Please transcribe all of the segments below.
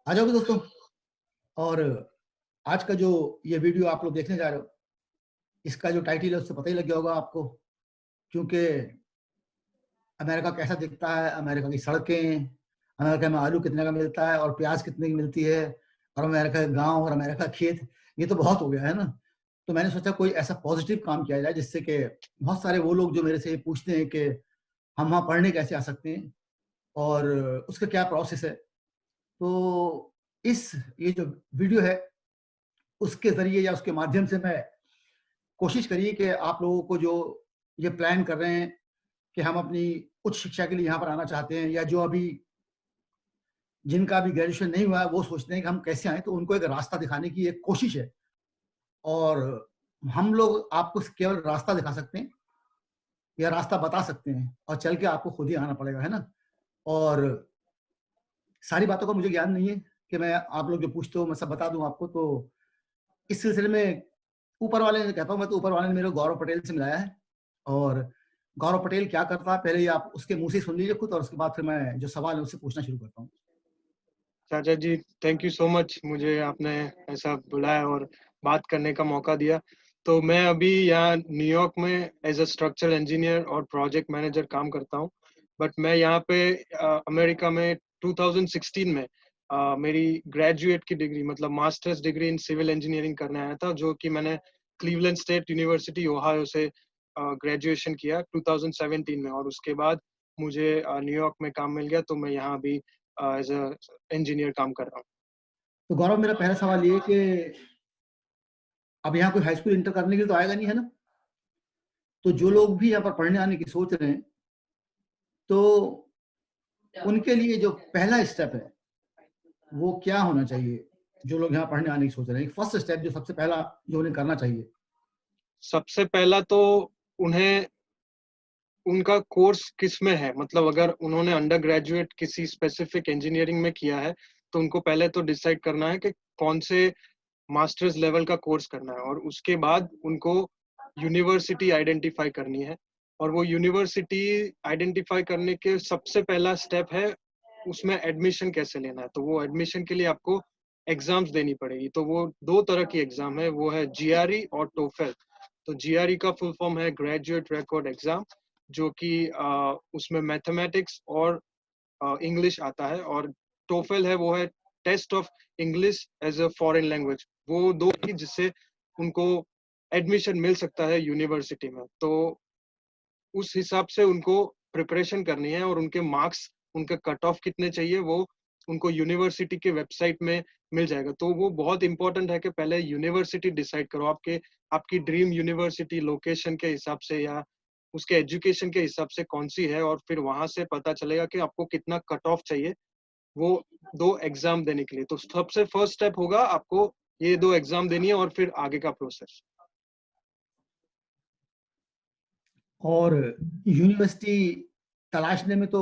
आ जाओगे दोस्तों। और आज का जो ये वीडियो आप लोग देखने जा रहे हो, इसका जो टाइटल है उससे पता ही लग गया होगा आपको। क्योंकि अमेरिका कैसा दिखता है, अमेरिका की सड़कें, अमेरिका में आलू कितने का मिलता है और प्याज कितने की मिलती है, और अमेरिका के गांव और अमेरिका खेत, ये तो बहुत हो गया है ना। तो मैंने सोचा कोई ऐसा पॉजिटिव काम किया जाए जिससे कि बहुत सारे वो लोग जो मेरे से पूछते हैं कि हम वहाँ पढ़ने कैसे आ सकते हैं और उसका क्या प्रोसेस है। तो इस ये जो वीडियो है उसके ज़रिए या उसके माध्यम से मैं कोशिश करिए कि आप लोगों को जो ये प्लान कर रहे हैं कि हम अपनी उच्च शिक्षा के लिए यहाँ पर आना चाहते हैं, या जो अभी जिनका अभी ग्रेजुएशन नहीं हुआ है वो सोचते हैं कि हम कैसे आएँ, तो उनको एक रास्ता दिखाने की एक कोशिश है। और हम लोग आपको केवल रास्ता दिखा सकते हैं या रास्ता बता सकते हैं, और चल के आपको खुद ही आना पड़ेगा, है ना? और सारी बातों का मुझे ज्ञान नहीं है कि मैं आप लोग जो पूछते हो मैं सब बता दूँ आपको। तो इस सिलसिले में ऊपर वाले ने कहता हूँ मैं, तो ऊपर वाले ने मेरे को गौरव पटेल से मिलाया है। और गौरव पटेल क्या करता है पहले ये आप उसके मुँह से सुन लीजिए खुद, और उसके बाद फिर मैं जो सवाल है उससे पूछना शुरू करता हूँ। चाचा जी, थैंक यू सो मच, मुझे आपने ऐसा बुलाया और बात करने का मौका दिया। तो मैं अभी यहाँ न्यूयॉर्क में एज अ स्ट्रक्चरल इंजीनियर और प्रोजेक्ट मैनेजर काम करता हूँ। बट मैं यहाँ पे अमेरिका में 2016 में मेरी ग्रेजुएट की डिग्री मतलब masters degree in civil engineering करने आया था, जो कि मैंने क्लीवलैंड स्टेट यूनिवर्सिटी ओहायो से ग्रेजुएशन किया 2017 में। और उसके बाद मुझे न्यूयॉर्क में काम मिल गया, तो मैं यहाँ अभी एज अ इंजीनियर काम कर रहा हूँ। तो गौरव, मेरा पहला सवाल ये है कि अब यहाँ कोई हाई स्कूल इंटर करने के लिए तो आएगा नहीं, है ना? तो जो लोग भी यहाँ पर पढ़ने आने की सोच रहे हैं, तो उनके लिए जो पहला स्टेप है वो क्या होना चाहिए? जो लोग यहाँ पढ़ने आने की सोच रहे हैं, फर्स्ट स्टेप जो सबसे पहला जो उन्हें करना चाहिए। सबसे पहला तो उन्हें उनका कोर्स किस में है, मतलब अगर उन्होंने अंडर ग्रेजुएट किसी स्पेसिफिक इंजीनियरिंग में किया है तो उनको पहले तो डिसाइड करना है कि कौन से मास्टर्स लेवल का कोर्स करना है, और उसके बाद उनको यूनिवर्सिटी आइडेंटिफाई करनी है। और वो यूनिवर्सिटी आइडेंटिफाई करने के सबसे पहला स्टेप है उसमें एडमिशन कैसे लेना है। तो वो एडमिशन के लिए आपको एग्जाम्स देनी पड़ेगी। तो वो दो तरह की एग्जाम है, वो है जीआरई और टोफेल। तो जीआरई का फुल फॉर्म है ग्रेजुएट रिकॉर्ड एग्जाम, जो कि उसमें मैथमेटिक्स और इंग्लिश आता है। और टोफेल है, वो है test of English as a foreign language. वो दो ही जिससे उनको एडमिशन मिल सकता है यूनिवर्सिटी में। तो उस हिसाब से उनको प्रिपरेशन करनी है, और उनके मार्क्स, उनके कट ऑफ कितने चाहिए वो उनको यूनिवर्सिटी के वेबसाइट में मिल जाएगा। तो वो बहुत इंपॉर्टेंट है कि पहले यूनिवर्सिटी डिसाइड करो, आपकी ड्रीम यूनिवर्सिटी लोकेशन के हिसाब से या उसके एजुकेशन के हिसाब से कौन सी है, और फिर वहां से पता चलेगा कि आपको कितना कट ऑफ चाहिए वो दो एग्जाम देने के लिए। तो सबसे फर्स्ट स्टेप होगा आपको ये दो एग्जाम देनी है, और फिर आगे का प्रोसेस। और यूनिवर्सिटी तलाशने में तो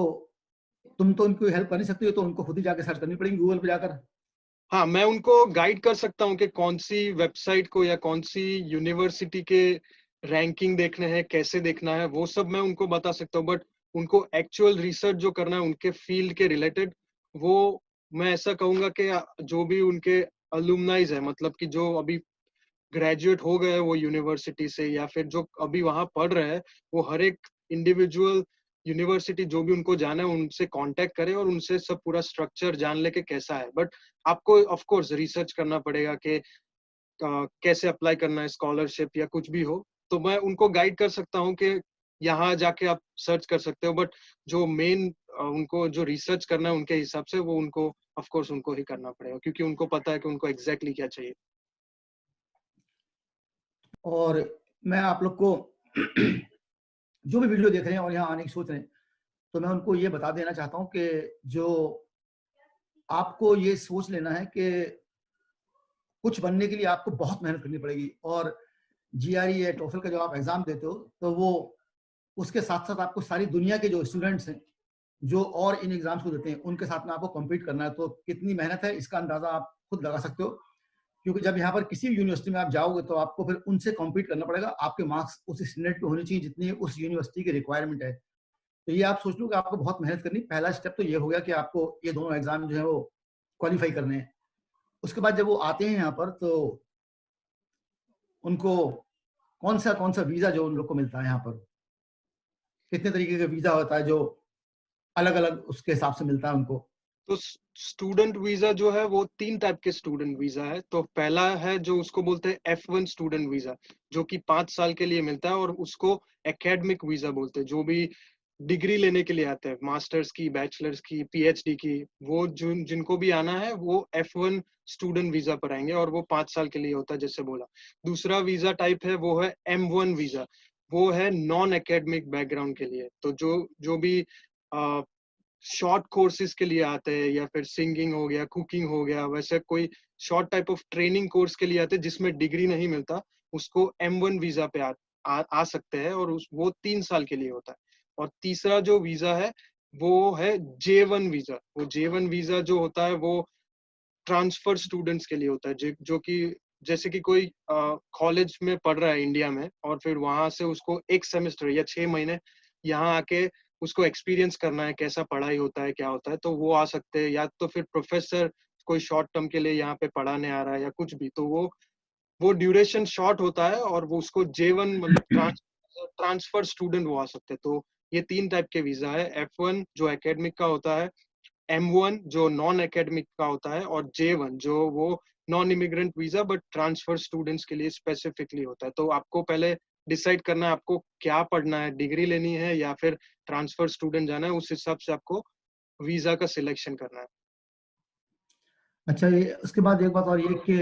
तुम तो उनको हेल्प कर नहीं सकती हो, तो उनको खुद ही जाके सर्च करनी पड़ेगी गूगल पे जाकर। हाँ, मैं उनको गाइड कर सकता हूँ कि कौन सी वेबसाइट को या कौन सी यूनिवर्सिटी के रैंकिंग देखने हैं, कैसे देखना है, वो सब मैं उनको बता सकता हूँ। बट उनको एक्चुअल रिसर्च जो करना है उनके फील्ड के रिलेटेड, वो मैं ऐसा कहूंगा कि जो भी उनके अलुमनाइज है, मतलब कि जो अभी ग्रेजुएट हो गए वो यूनिवर्सिटी से, या फिर जो अभी वहां पढ़ रहे हैं, वो हर एक इंडिविजुअल यूनिवर्सिटी जो भी उनको जाना है उनसे कांटेक्ट करें और उनसे सब पूरा स्ट्रक्चर जान ले के कैसा है। बट आपको ऑफ कोर्स रिसर्च करना पड़ेगा कि कैसे अप्लाई करना है, स्कॉलरशिप या कुछ भी हो। तो मैं उनको गाइड कर सकता हूँ कि यहाँ जाके आप सर्च कर सकते हो। बट जो मेन उनको जो रिसर्च करना है उनके हिसाब से, वो उनको ऑफ कोर्स उनको ही करना पड़ेगा, क्योंकि उनको पता है कि उनको एग्जैक्टली क्या चाहिए। और मैं आप लोग को जो भी वीडियो देख रहे हैं और यहाँ आने की सोच रहे हैं, तो मैं उनको ये बता देना चाहता हूँ कि जो आपको ये सोच लेना है कि कुछ बनने के लिए आपको बहुत मेहनत करनी पड़ेगी। और जीआरई या टोफल का जो आप एग्जाम देते हो, तो वो उसके साथ साथ आपको सारी दुनिया के जो स्टूडेंट्स हैं जो और इन एग्जाम्स को देते हैं उनके साथ में आपको कम्पीट करना है। तो कितनी मेहनत है इसका अंदाजा आप खुद लगा सकते हो, क्योंकि जब यहाँ पर किसी भी यूनिवर्सिटी में आप जाओगे तो आपको फिर उनसे कम्पीट करना पड़ेगा। आपके मार्क्स उस स्टैंडर्ड पे होने चाहिए जितनी उस यूनिवर्सिटी की रिक्वायरमेंट है। तो ये आप सोच लो कि आपको बहुत मेहनत करनी। पहला स्टेप तो ये हो गया कि आपको ये दोनों एग्जाम जो है वो क्वालिफाई करने हैं। उसके बाद जब वो आते हैं यहाँ पर, तो उनको कौन सा वीजा जो उन लोग को मिलता है यहाँ पर, कितने तरीके का वीजा होता है जो अलग अलग उसके हिसाब से मिलता है उनको? तो स्टूडेंट वीजा जो है वो 3 टाइप के स्टूडेंट वीजा है। तो पहला है जो उसको बोलते हैं F1 स्टूडेंट वीजा, जो कि 5 साल के लिए मिलता है, और उसको एकेडमिक वीजा बोलते हैं। जो भी डिग्री लेने के लिए आते हैं, मास्टर्स की, बैचलर्स की, पीएचडी की, वो जिनको भी आना है वो F1 स्टूडेंट वीजा पर आएंगे, और वो 5 साल के लिए होता है, जैसे बोला। दूसरा वीजा टाइप है वो है M1 वीजा, वो है नॉन एकेडमिक बैकग्राउंड के लिए। तो जो भी शॉर्ट कोर्सेज के लिए आते हैं, या फिर सिंगिंग हो गया, कुकिंग हो गया, वैसे कोई short type of training course के लिए आते हैं जिसमें डिग्री नहीं मिलता, उसको M1 वीजा पे आ सकते हैं, और वो 3 साल के लिए होता है। और तीसरा जो वीजा है वो है J1 वीजा। वो J1 वीजा जो होता है वो ट्रांसफर स्टूडेंट्स के लिए होता है, जो कि जैसे कि कोई कॉलेज में पढ़ रहा है इंडिया में, और फिर वहां से उसको 1 सेमेस्टर या 6 महीने यहाँ आके उसको एक्सपीरियंस करना है, कैसा पढ़ाई होता है, क्या होता है, तो वो आ सकते हैं। या तो फिर प्रोफेसर कोई शॉर्ट टर्म के लिए यहाँ पे पढ़ाने आ रहा है या कुछ भी, तो वो ड्यूरेशन शॉर्ट होता है, और वो उसको J1 मतलब ट्रांसफर स्टूडेंट वो आ सकते हैं। तो ये 3 टाइप के वीजा है, F1 जो एकेडमिक का होता है, M1 जो नॉन एकेडमिक का होता है, और J1 जो वो non immigrant visa but transfer students के लिए स्पेसिफिकली होता है। तो आपको पहले डिसाइड करना है आपको क्या पढ़ना है, डिग्री लेनी है या फिर ट्रांसफर स्टूडेंट जाना है, उस हिसाब से आपको वीजा का सिलेक्शन करना है। अच्छा, ये उसके बाद एक बात और ये कि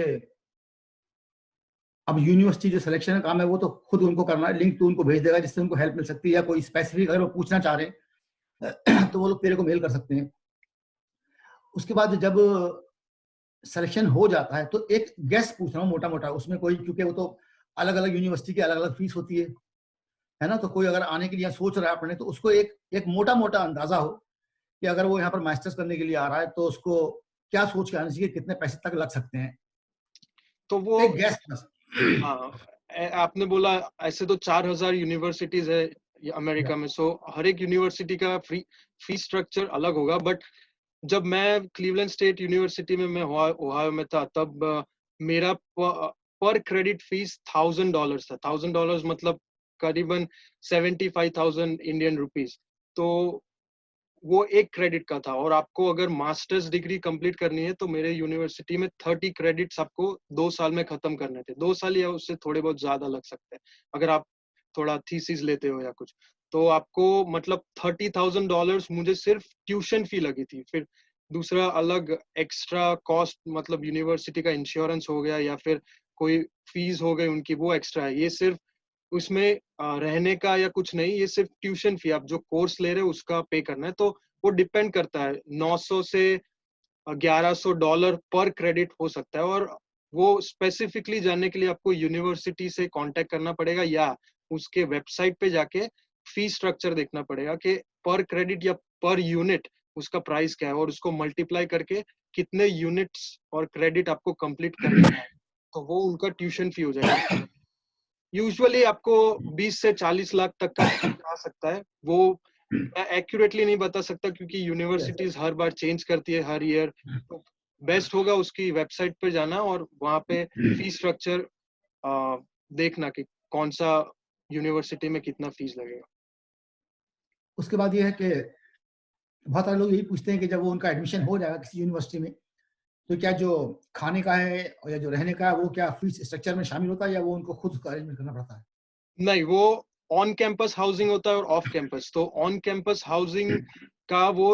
अब यूनिवर्सिटी जो सिलेक्शन का काम है वो तो खुद उनको करना है, लिंक तो उनको भेज देगा जिससे उनको हेल्प मिल सकती है, या कोई स्पेसिफिक अगर वो पूछना चाह रहे हैं तो वो लोग तेरे को मेल कर सकते हैं। उसके बाद जब सिलेक्शन हो जाता है तो एक गेस पूछ रहा हूँ मोटा मोटा, उसमें कोई, क्योंकि वो तो अलग अलग यूनिवर्सिटी की अलग अलग फीस होती है ना, तो कोई अगर आने के लिए सोच रहा है पढ़ने, तो उसको एक एक मोटा मोटा अंदाजा हो कि अगर वो यहाँ पर मास्टर्स करने के लिए आ रहा है तो उसको क्या सोच के आना चाहिए, कितने पैसे तक लग सकते हैं, तो वो एक गैस बस। हाँ, आपने बोला ऐसे तो 4,000 यूनिवर्सिटीज है ये अमेरिका में। सो हर एक यूनिवर्सिटी का फी स्ट्रक्चर अलग होगा। बट जब मैं क्लीवलैंड स्टेट यूनिवर्सिटी में मैं ओहायो में था, तब मेरा पर क्रेडिट फीस $1,000 था। $1,000 मतलब करीबन 75,000 इंडियन रुपीज। तो वो एक क्रेडिट का था। और आपको अगर मास्टर्स डिग्री कंप्लीट करनी है तो मेरे यूनिवर्सिटी में 30 क्रेडिट्स आपको 2 साल में खत्म करने थे। 2 साल या उससे थोड़े बहुत ज्यादा लग सकते हैं अगर आप थोड़ा थीसिस लेते हो या कुछ। तो आपको मतलब $30,000 मुझे सिर्फ ट्यूशन फी लगी थी। फिर दूसरा अलग एक्स्ट्रा कॉस्ट, मतलब यूनिवर्सिटी का इंश्योरेंस हो गया या फिर कोई फीस हो गई उनकी, वो एक्स्ट्रा है। ये सिर्फ उसमें रहने का या कुछ नहीं, ये सिर्फ ट्यूशन फी, आप जो कोर्स ले रहे हो उसका पे करना है। तो वो डिपेंड करता है, 900 से $1,100 पर क्रेडिट हो सकता है। और वो स्पेसिफिकली जानने के लिए आपको यूनिवर्सिटी से कांटेक्ट करना पड़ेगा, या उसके वेबसाइट पे जाके फी स्ट्रक्चर देखना पड़ेगा कि पर क्रेडिट या पर यूनिट उसका प्राइस क्या है, और उसको मल्टीप्लाई करके कितने यूनिट्स और क्रेडिट आपको कंप्लीट करना है, तो वो उनका ट्यूशन फी हो जाएगा। यूजुअली आपको 20 से 40 लाख तक का आ सकता है। वो मैं एक्यूरेटली नहीं बता सकता क्योंकि यूनिवर्सिटीज हर बार चेंज करती है हर ईयर। तो बेस्ट होगा उसकी वेबसाइट पे जाना और वहाँ पे फीस स्ट्रक्चर देखना कि कौन सा यूनिवर्सिटी में कितना फीस लगेगा। उसके बाद ये है कि बहुत सारे लोग यही पूछते हैं कि जब वो उनका एडमिशन हो जाएगा किसी यूनिवर्सिटी में, तो क्या जो खाने का है या जो रहने का है वो क्या फीस स्ट्रक्चर में शामिल होता है, या वो उनको खुद अरेंजमेंट करना पड़ता है? नहीं, वो ऑन कैंपस हाउसिंग होता है और ऑफ कैंपस। तो ऑन कैंपस हाउसिंग का वो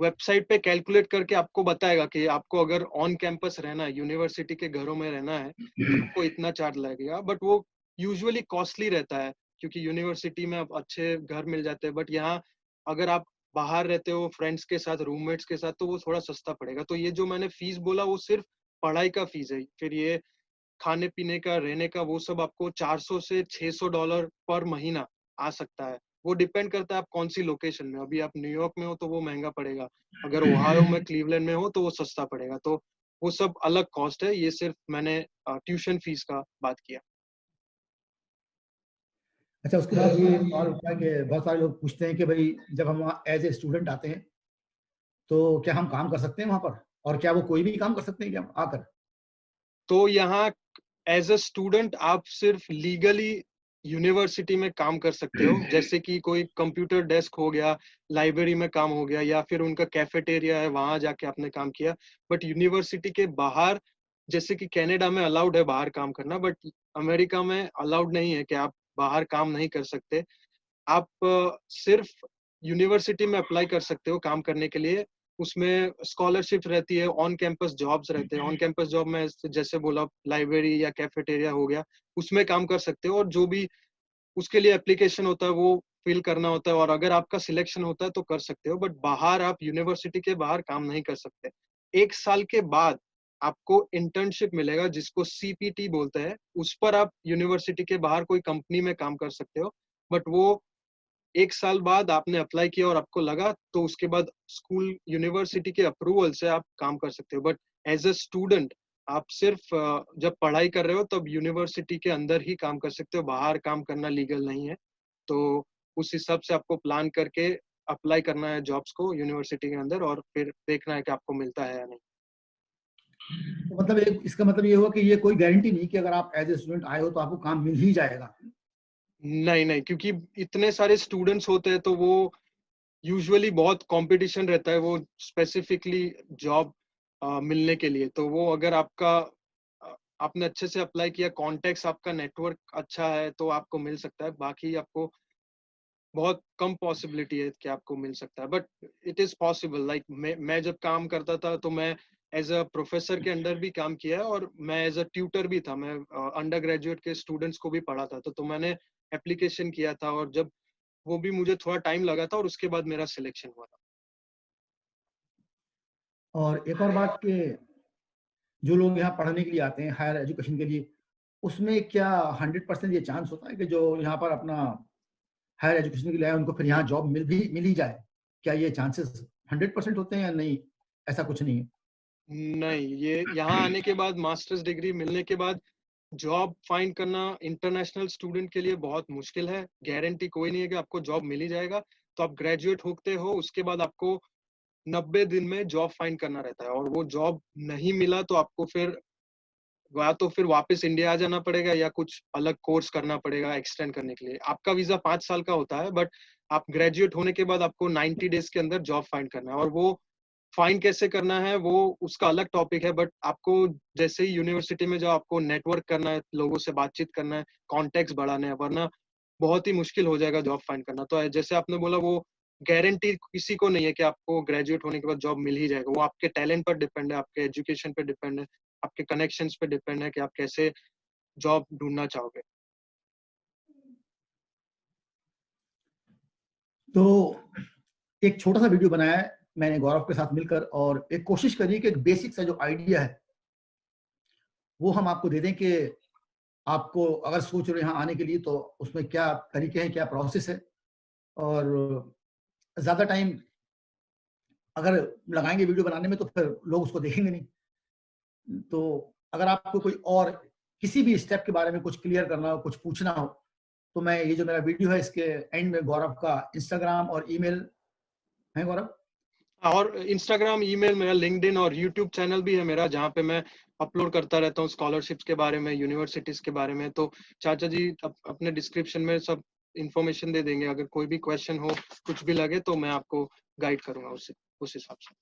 वेबसाइट पे कैलकुलेट करके आपको बताएगा कि आपको अगर ऑन कैंपस रहना है, यूनिवर्सिटी के घरों में रहना है, तो आपको इतना चार्ज लगेगा। बट वो यूजुअली कॉस्टली रहता है क्योंकि यूनिवर्सिटी में अब अच्छे घर मिल जाते हैं। बट यहाँ अगर आप बाहर रहते हो फ्रेंड्स के साथ, रूममेट्स के साथ, तो वो थोड़ा सस्ता पड़ेगा। तो ये जो मैंने फीस बोला वो सिर्फ पढ़ाई का फीस है। फिर ये खाने पीने का, रहने का, वो सब आपको $400 से $600 पर महीना आ सकता है। वो डिपेंड करता है आप कौन सी लोकेशन में। अभी आप न्यूयॉर्क में हो तो वो महंगा पड़ेगा, अगर ओहायो में, क्लीवलैंड में हो तो वो सस्ता पड़ेगा। तो वो सब अलग कॉस्ट है। ये सिर्फ मैंने ट्यूशन फीस का बात किया। अच्छा, उसके बाद ये सवाल उठता है कि बहुत सारे लोग पूछते हैं कि भाई जब हम वहाँ एज ए स्टूडेंट आते हैं तो क्या हम काम कर सकते हैं वहाँ पर? और क्या वो कोई भी काम कर सकते हैं क्या आकर? तो यहाँ एज अ स्टूडेंट आप सिर्फ लीगली यूनिवर्सिटी में काम कर सकते हो, जैसे कि कोई कंप्यूटर डेस्क हो गया, लाइब्रेरी में काम हो गया, या फिर उनका कैफेटेरिया है वहां जाके आपने काम किया। बट यूनिवर्सिटी के बाहर, जैसे कि कनाडा में अलाउड है बाहर काम करना, बट अमेरिका में अलाउड नहीं है कि आप बाहर काम नहीं कर सकते। आप सिर्फ यूनिवर्सिटी में अप्लाई कर सकते हो काम करने के लिए। उसमें स्कॉलरशिप रहती है, ऑन कैंपस जॉब्स रहते हैं। ऑन कैंपस जॉब में जैसे बोला लाइब्रेरी या कैफेटेरिया हो गया, उसमें काम कर सकते हो, और जो भी उसके लिए एप्लीकेशन होता है वो फिल करना होता है, और अगर आपका सिलेक्शन होता है तो कर सकते हो। बट बाहर आप यूनिवर्सिटी के बाहर काम नहीं कर सकते। 1 साल के बाद आपको इंटर्नशिप मिलेगा, जिसको सीपीटी बोलते हैं। उस पर आप यूनिवर्सिटी के बाहर कोई कंपनी में काम कर सकते हो। बट वो 1 साल बाद आपने अप्लाई किया और आपको लगा, तो उसके बाद स्कूल यूनिवर्सिटी के अप्रूवल से आप काम कर सकते हो। बट एज अ स्टूडेंट आप सिर्फ जब पढ़ाई कर रहे हो तब यूनिवर्सिटी के अंदर ही काम कर सकते हो, बाहर काम करना लीगल नहीं है। तो उस हिसाब से आपको प्लान करके अप्लाई करना है जॉब्स को यूनिवर्सिटी के अंदर, और फिर देखना है कि आपको मिलता है या नहीं। तो मतलब इसका मतलब ये हुआ कि ये कोई गारंटी नहीं कि अगर आप एज ए स्टूडेंट आए हो तो आपको काम मिल ही जाएगा। नहीं नहीं, क्योंकि इतने सारे स्टूडेंट्स होते हैं तो वो यूजुअली बहुत कंपटीशन रहता है वो स्पेसिफिकली जॉब मिलने के लिए। तो वो अगर आपका आपने अच्छे से अप्लाई किया, कॉन्टेक्ट्स आपका नेटवर्क अच्छा है, तो आपको मिल सकता है। बाकी आपको बहुत कम पॉसिबिलिटी है कि आपको मिल सकता है, but it is possible. Like मैं जब काम करता था तो मैं एज अ प्रोफेसर के अंडर भी काम किया है, और मैं एज अ ट्यूटर भी था। मैं अंडर ग्रेजुएट के स्टूडेंट्स को भी पढ़ाता था। तो मैंने एप्लीकेशन किया था, और जब वो भी मुझे थोड़ा टाइम लगा था, और उसके बाद मेरा सिलेक्शन हुआ था। और एक और बात कि जो लोग यहाँ पढ़ने के लिए आते हैं हायर एजुकेशन के लिए, उसमें क्या 100% ये चांस होता है कि जो यहाँ पर अपना हायर एजुकेशन के लिए आए उनको फिर यहाँ जॉब मिल ही जाए? क्या ये चांसेस 100% होते हैं या नहीं, ऐसा कुछ नहीं है? नहीं, ये यहाँ आने के बाद, मास्टर्स डिग्री मिलने के बाद जॉब फाइंड करना इंटरनेशनल स्टूडेंट के लिए बहुत मुश्किल है। गारंटी कोई नहीं है कि आपको जॉब मिल ही जाएगा। तो आप ग्रेजुएट होते हो, उसके बाद आपको 90 दिन में जॉब फाइंड करना रहता है, और वो जॉब नहीं मिला तो आपको फिर वापस इंडिया आ जाना पड़ेगा, या कुछ अलग कोर्स करना पड़ेगा एक्सटेंड करने के लिए। आपका वीजा 5 साल का होता है, बट आप ग्रेजुएट होने के बाद आपको 90 डेज के अंदर जॉब फाइंड करना है। और वो फाइंड कैसे करना है वो उसका अलग टॉपिक है। बट आपको जैसे ही यूनिवर्सिटी में जाओ, आपको नेटवर्क करना है, लोगों से बातचीत करना है, कॉन्टेक्ट बढ़ाने हैं, वरना बहुत ही मुश्किल हो जाएगा जॉब फाइंड करना। तो जैसे आपने बोला, वो गारंटी किसी को नहीं है कि आपको ग्रेजुएट होने के बाद जॉब मिल ही जाएगा। वो आपके टैलेंट पर डिपेंड है, आपके एजुकेशन पे डिपेंड है, आपके कनेक्शंस पे डिपेंड है कि आप कैसे जॉब ढूंढना चाहोगे। तो एक छोटा सा वीडियो बनाया है मैंने गौरव के साथ मिलकर, और एक कोशिश करी कि एक बेसिक सा जो आइडिया है वो हम आपको दे दें कि आपको अगर सोच रहे हो यहाँ आने के लिए तो उसमें क्या तरीके हैं, क्या प्रोसेस है, और ज्यादा टाइम अगर लगाएंगे वीडियो बनाने में तो फिर लोग उसको देखेंगे नहीं। तो अगर आपको कोई और किसी भी स्टेप के बारे में कुछ क्लियर करना हो, कुछ पूछना हो, तो मैं ये जो मेरा वीडियो है इसके एंड में गौरव का इंस्टाग्राम और ईमेल है। गौरव, और इंस्टाग्राम, ईमेल, मेरा लिंक्डइन और यूट्यूब चैनल भी है मेरा, जहाँ पे मैं अपलोड करता रहता हूँ स्कॉलरशिप्स के बारे में, यूनिवर्सिटीज के बारे में। तो चाचा जी अपने डिस्क्रिप्शन में सब इंफॉर्मेशन दे देंगे। अगर कोई भी क्वेश्चन हो, कुछ भी लगे, तो मैं आपको गाइड करूंगा उस हिसाब से।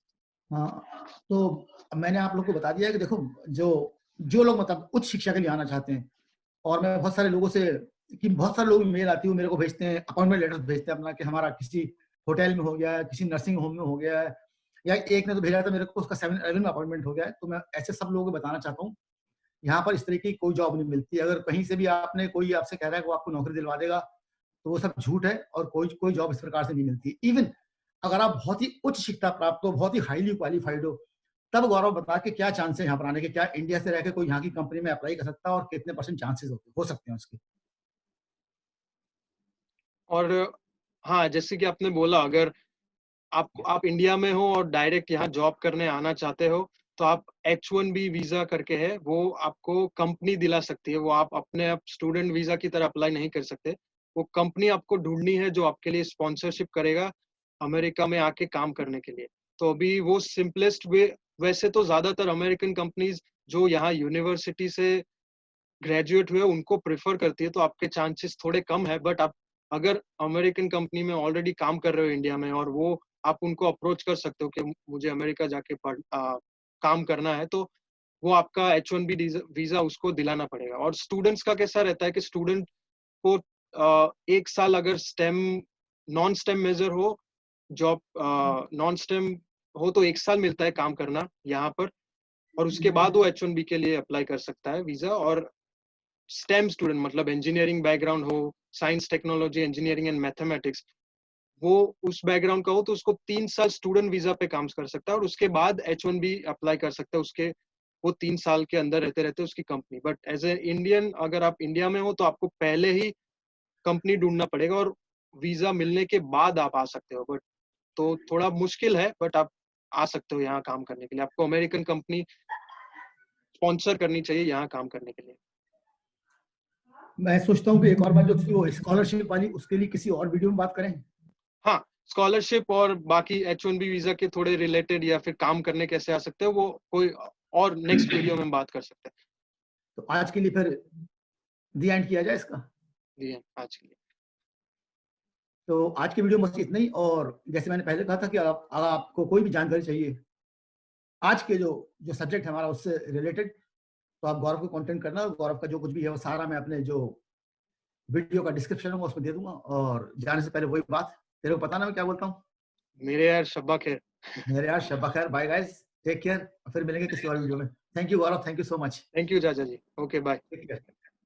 हाँ, तो मैंने आप लोग को बता दिया है कि देखो, जो जो लोग मतलब उच्च शिक्षा के लिए आना चाहते हैं, और मैं बहुत सारे लोगों से कि बहुत सारे लोग मेल आती है, मेरे को भेजते हैं, अपॉइंटमेंट लेटर भेजते हैं अपना कि हमारा किसी होटल में हो गया है, किसी नर्सिंग होम में हो गया है, या एक ने तो भेजा था मेरे को उसका 7-11 में अपॉइंटमेंट हो गया है। तो मैं ऐसे सब लोगों को बताना चाहता हूँ, यहाँ पर इस तरीके की कोई जॉब नहीं मिलती। अगर कहीं से भी आपने कोई आपसे कह रहा है कि वो आपको नौकरी दिलवा देगा, तो वो सब झूठ है, और कोई कोई जॉब इस प्रकार से नहीं मिलती। इवन अगर आप बहुत ही उच्च शिक्षा प्राप्त हो, बहुत ही हाईली क्वालिफाइड हो, तब गौरव बता के क्या चांस है यहाँ पर आने के, क्या इंडिया से रह के कोई यहाँ की कंपनी में अप्लाई कर सकता है, और कितने परसेंट चांसेस हो सकते हैं उसके? और हाँ, जैसे कि आपने बोला, अगर आप इंडिया में हो और डायरेक्ट यहाँ जॉब करने आना चाहते हो, तो आप H1B वीजा करके है, वो आपको कंपनी दिला सकती है। वो आप अपने आप स्टूडेंट वीजा की तरह अप्लाई नहीं कर सकते। वो कंपनी आपको ढूंढनी है जो आपके लिए स्पॉन्सरशिप करेगा अमेरिका में आके काम करने के लिए। तो अभी वो सिंपलेस्ट वे वैसे तो ज्यादातर अमेरिकन कंपनीज जो यहाँ यूनिवर्सिटी से ग्रेजुएट हुए उनको प्रेफर करती है, तो आपके चांसेस थोड़े कम है। बट आप अगर अमेरिकन कंपनी में ऑलरेडी काम कर रहे हो इंडिया में, और वो आप उनको अप्रोच कर सकते हो कि मुझे अमेरिका जाके काम करना है, तो वो आपका H1B वीजा उसको दिलाना पड़ेगा। और स्टूडेंट्स का कैसा रहता है कि स्टूडेंट को 1 साल अगर स्टेम नॉन स्टेम मेजर हो, जॉब नॉन स्टेम हो, तो 1 साल मिलता है काम करना यहाँ पर, और उसके बाद वो H1B के लिए अप्लाई कर सकता है वीजा। और स्टेम स्टूडेंट मतलब इंजीनियरिंग बैकग्राउंड हो, science technology engineering and mathematics, वो उस बैकग्राउंड का हो, तो उसको 3 साल स्टूडेंट वीजा पे काम कर सकता है, और उसके बाद H1B अप्लाई कर सकता है उसके, वो 3 साल के अंदर रहते रहते उसकी company. But as a Indian अगर आप इंडिया में हो तो आपको पहले ही कंपनी ढूंढना पड़ेगा, और वीजा मिलने के बाद आप आ सकते हो। बट तो थोड़ा मुश्किल है, बट आप आ सकते हो यहाँ काम करने के लिए। आपको अमेरिकन कंपनी स्पॉन्सर करनी चाहिए यहाँ काम करने के लिए। मैं सोचता हूँ कि एक और बात जो थी वो स्कॉलरशिप वाली, उसके लिए किसी और वीडियो में बात करें। हाँ, स्कॉलरशिप और बाकी H1B वीजा के थोड़े रिलेटेड, या फिर काम करने कैसे आ सकते हैं, वो कोई और नेक्स्ट वीडियो में बात कर सकते हैं। तो आज के लिए फिर दी एंड किया जाए इसका। जी आज के लिए तो आज की वीडियो में बस इतना ही। और जैसे मैंने पहले कहा था कि आपको कोई भी जानकारी चाहिए आज के जो जो सब्जेक्ट है हमारा उससे रिलेटेड, तो आप गौरव को कांटेक्ट करना। गौरव का जो कुछ भी है वो सारा मैं अपने जो वीडियो का डिस्क्रिप्शन होगा उसमें दे दूंगा। और जाने से पहले वही बात, तेरे को पता ना मैं क्या बोलता हूँ। मेरे यार शब्बा खैर। मेरे यार शब्बा खैर, बाय गाइस, टेक केयर। फिर मिलेंगे किसी और वीडियो में। Thank you Gaurav, thank you so much. Thank you चाचा जी, ओके बाय। Take care.